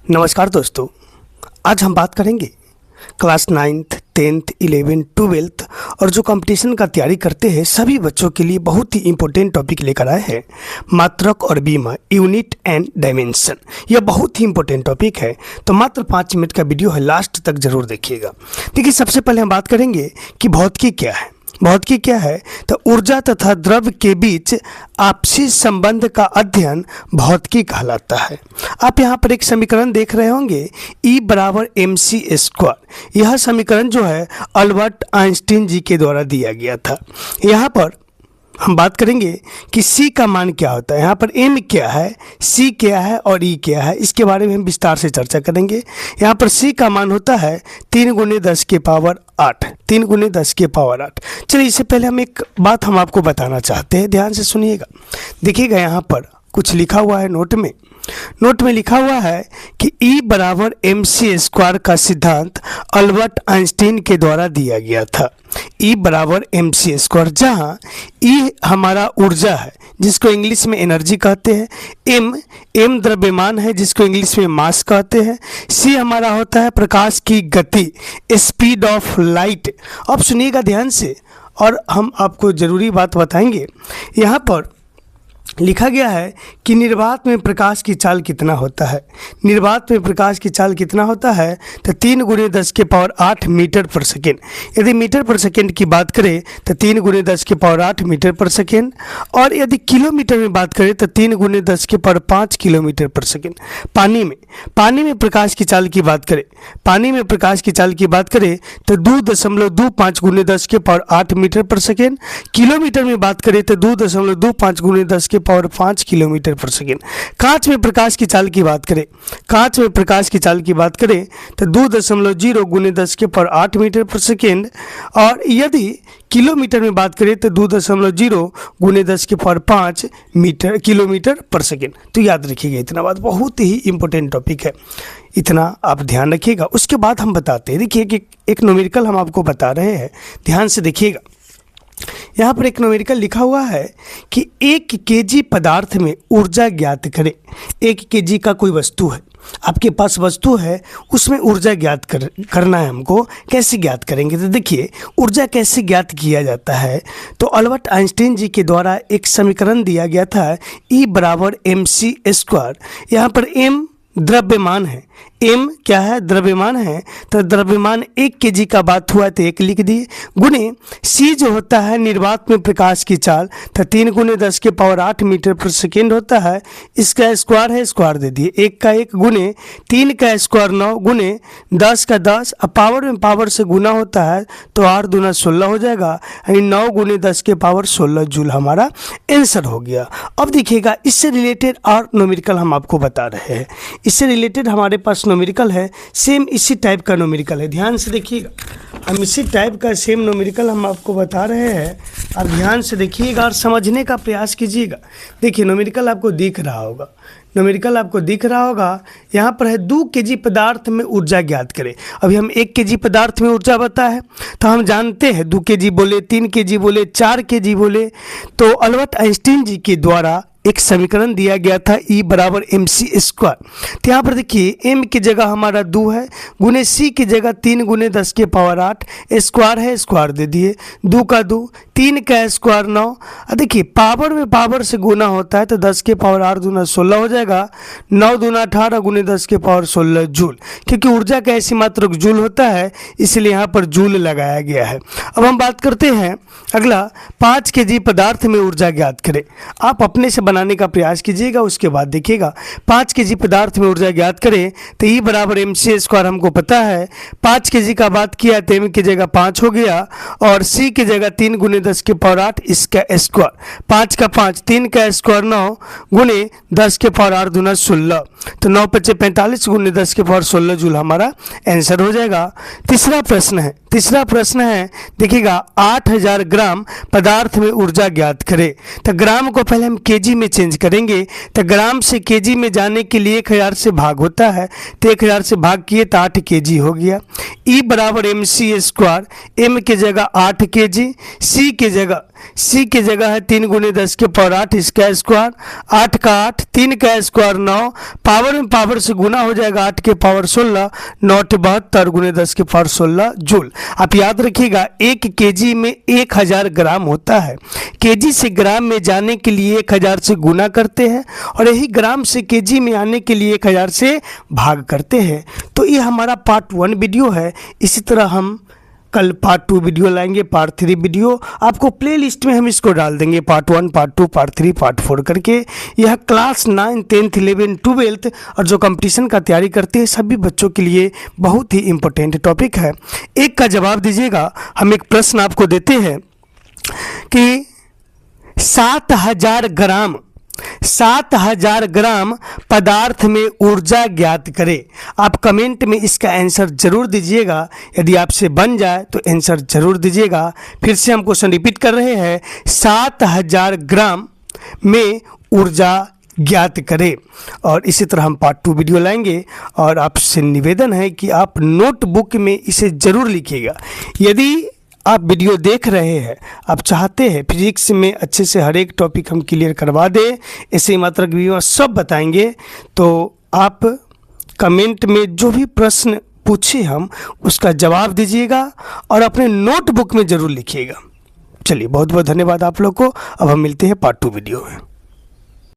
नमस्कार दोस्तों, आज हम बात करेंगे class 9th, 10th, 11th, 12th और जो कंपटीशन का तैयारी करते हैं सभी बच्चों के लिए बहुत ही इंपॉर्टेंट टॉपिक लेकर आए हैं। मात्रक और बीमा, यूनिट एंड डायमेंशन। यह बहुत ही इंपॉर्टेंट टॉपिक है, तो मात्र 5 मिनट का वीडियो है, लास्ट तक जरूर देखिएगा। देखिए, सबसे पहले हम बात करेंगे कि भौतिकी क्या है। भौतिकी क्या है तो ऊर्जा तथा द्रव्य के बीच आपसी संबंध का अध्ययन भौतिकी कहलाता है। आप यहाँ पर एक समीकरण देख रहे होंगे, E बराबर mc²। यह समीकरण जो है अल्बर्ट आइंस्टीन जी के द्वारा दिया गया था। यहाँ पर हम बात करेंगे कि C का मान क्या होता है। यहाँ पर M क्या है, C क्या है और E क्या है, इसके बारे में हम विस्तार से चर्चा करेंगे। यहाँ पर C का मान होता है 3 × 10 की पावर 8, 3 × 10 की पावर 8। चलिए, इससे पहले हम एक बात हम आपको बताना चाहते हैं, ध्यान से सुनिएगा। देखिएगा, यहाँ पर कुछ लिखा हुआ है नोट में। नोट में लिखा हुआ है कि E बराबर mc² का सिद्धांत अल्बर्ट आइंस्टीन के द्वारा दिया गया था। E बराबर mc², जहाँ E हमारा ऊर्जा है जिसको इंग्लिश में एनर्जी कहते हैं, m द्रव्यमान है जिसको इंग्लिश में मास कहते हैं, C हमारा होता है प्रकाश की गति, स्पीड ऑफ लाइट। अब सुनिएगा ध्यान से और हम आपको ज़रूरी बात बताएंगे। यहाँ पर लिखा गया है कि निर्वात में प्रकाश की चाल कितना होता है। निर्वात में प्रकाश की चाल कितना होता है तो 3 × 10 की पावर 8 मीटर पर सेकेंड। यदि मीटर पर सेकेंड की बात करें तो 3 × 10 की पावर 8 मीटर पर सेकेंड, और यदि किलोमीटर में बात करें तो 3 × 10 की पावर 5 किलोमीटर पर सेकेंड। पानी में प्रकाश की चाल की बात करें, पानी में प्रकाश की चाल की बात करें तो 2.25 × 10 की पावर 8 मीटर पर सेकेंड। किलोमीटर में बात करें तो 2.25 × 10 की पावर 5 किलोमीटर पर सेकेंड। कांच में प्रकाश की चाल की बात करें, कांच में प्रकाश की चाल की बात करें तो 2.0 × 10 की पावर 8 मीटर पर सेकेंड, और यदि किलोमीटर में बात करें तो 2.0 × 10 की पावर 5 किलोमीटर पर सेकेंड। तो याद रखिएगा, इतना बात बहुत ही इंपॉर्टेंट टॉपिक है, इतना आप ध्यान रखिएगा। उसके बाद हम बताते हैं, देखिए कि एक न्यूमेरिकल हम आपको बता रहे हैं, ध्यान से देखिएगा। यहाँ पर एक न्यूमेरिकल लिखा हुआ है कि 1 kg पदार्थ में ऊर्जा ज्ञात करें। 1 kg का कोई वस्तु है, आपके पास वस्तु है, उसमें ऊर्जा ज्ञात करना है हमको। कैसे ज्ञात करेंगे तो देखिए, ऊर्जा कैसे ज्ञात किया जाता है तो अल्बर्ट आइंस्टीन जी के द्वारा एक समीकरण दिया गया था, E बराबर mc²। यहाँ पर m द्रव्यमान है, m क्या है, द्रव्यमान है, तो द्रव्यमान 1 kg का बात हुआ तो 1 लिख दिए, गुणे C जो होता है निर्वात में प्रकाश की चाल, तो 3 × 10 की पावर 8 मीटर पर सेकेंड होता है, इसका स्क्वायर है, स्क्वायर दे दिए, 1 का 1 गुणे 3 का स्क्वायर 9 गुणे 10 का 10। अब पावर में पावर से गुना होता है तो 8 दूना 16 हो जाएगा, यानी 9 × 10 के पावर 16 जूल हमारा आंसर हो गया। अब देखिएगा, इससे रिलेटेड और न्यूमेरिकल हम आपको बता रहे हैं। इससे रिलेटेड हमारे पास न्यूमेरिकल है, सेम इसी टाइप का न्यूमेरिकल है, ध्यान से देखिएगा। हम इसी टाइप का सेम न्यूमेरिकल हम आपको बता रहे हैं, आप ध्यान से देखिएगा और समझने का प्रयास कीजिएगा। देखिए, न्यूमेरिकल आपको दिख रहा होगा, न्यूमेरिकल आपको दिख रहा होगा। यहाँ पर है 2 kg पदार्थ में ऊर्जा ज्ञात करें। अभी हम 1 kg पदार्थ में ऊर्जा बता है, तो हम जानते हैं 2 kg बोले, 3 kg बोले, 4 kg बोले, तो अल्बर्ट आइंस्टीन जी के द्वारा एक समीकरण दिया गया था, E बराबर mc²। तो यहाँ पर देखिए, m की जगह हमारा 2 है, गुने C की जगह 3 × 10 की पावर 8, स्क्वायर है, स्क्वायर दे दिए, 2 का 2, 3 का स्क्वायर 9। देखिए, पावर में पावर से गुना होता है तो 10 के पावर 8 दूना 16 हो जाएगा, 9 दूना 18 गुने 10 के पावर 16 जूल। क्योंकि ऊर्जा का ऐसी मात्रक जूल होता है, इसलिए यहाँ पर जूल लगाया गया है। अब हम बात करते हैं अगला, 5 kg पदार्थ में ऊर्जा ज्ञात करें। आप अपने से बनाने का प्रयास कीजिएगा, उसके बाद देखिएगा 5 kg पदार्थ में ऊर्जा ज्ञात करें तो E बराबर mc² हमको पता है। 5 kg का बात किया तो m की जगह 5 हो गया, और C की जगह 3 × 10 की पावर 8, इसका स्क्वायर, 5 का 5, 3 का स्क्वायर 9 गुणे 10 के पावर 8 दूना 16, तो 9 × 5 45 गुणे 10 के पावर 16 जूल हमारा आंसर हो जाएगा। तीसरा प्रश्न है, देखिएगा, 8000 ग्राम पदार्थ में ऊर्जा ज्ञात करें। तो ग्राम को पहले हम kg में चेंज करेंगे, तो ग्राम से kg में जाने के लिए 1000 से भाग होता है, तो 1000 से भाग किए तो 8 kg हो गया। E बराबर mc², m की जगह 8 kg, C की जगह सी की जगह है 3 × 10 के पावर 8 इसका स्क्वायर, 8 का 8, 3 का स्क्वायर 9, पावर में पावर से गुना हो जाएगा 8 के पावर 16, 9 72 × 10 के पावर 16 जूल। आप याद रखिएगा 1 केजी में 1000 ग्राम होता है। केजी से ग्राम में जाने के लिए 1000 से गुना करते हैं और यही ग्राम से केजी में आने के लिए 1000 से भाग करते हैं। तो ये हमारा पार्ट 1 वीडियो है। इसी तरह हम कल पार्ट 2 वीडियो लाएंगे, पार्ट 3 वीडियो आपको प्ले लिस्ट में हम इसको डाल देंगे, पार्ट 1, पार्ट 2, पार्ट 3, पार्ट 4 करके। यह क्लास 9, 10th, 11th, 12th और जो कंपटीशन का तैयारी करते हैं सभी बच्चों के लिए बहुत ही इम्पोर्टेंट टॉपिक है। एक का जवाब दीजिएगा। हम एक प्रश्न आपको देते हैं कि 7000 ग्राम पदार्थ में ऊर्जा ज्ञात करें। आप कमेंट में इसका आंसर जरूर दीजिएगा। यदि आपसे बन जाए तो आंसर जरूर दीजिएगा। फिर से हम क्वेश्चन रिपीट कर रहे हैं, 7000 ग्राम में ऊर्जा ज्ञात करें। और इसी तरह हम पार्ट 2 वीडियो लाएंगे और आपसे निवेदन है कि आप नोटबुक में इसे जरूर लिखिएगा। यदि आप वीडियो देख रहे हैं, आप चाहते हैं फिजिक्स में अच्छे से हर एक टॉपिक हम क्लियर करवा दें, ऐसे ही मात्रा की सब बताएंगे, तो आप कमेंट में जो भी प्रश्न पूछे हम उसका जवाब दीजिएगा और अपने नोटबुक में ज़रूर लिखिएगा। चलिए बहुत बहुत धन्यवाद आप लोग को। अब हम मिलते हैं पार्ट 2 वीडियो में।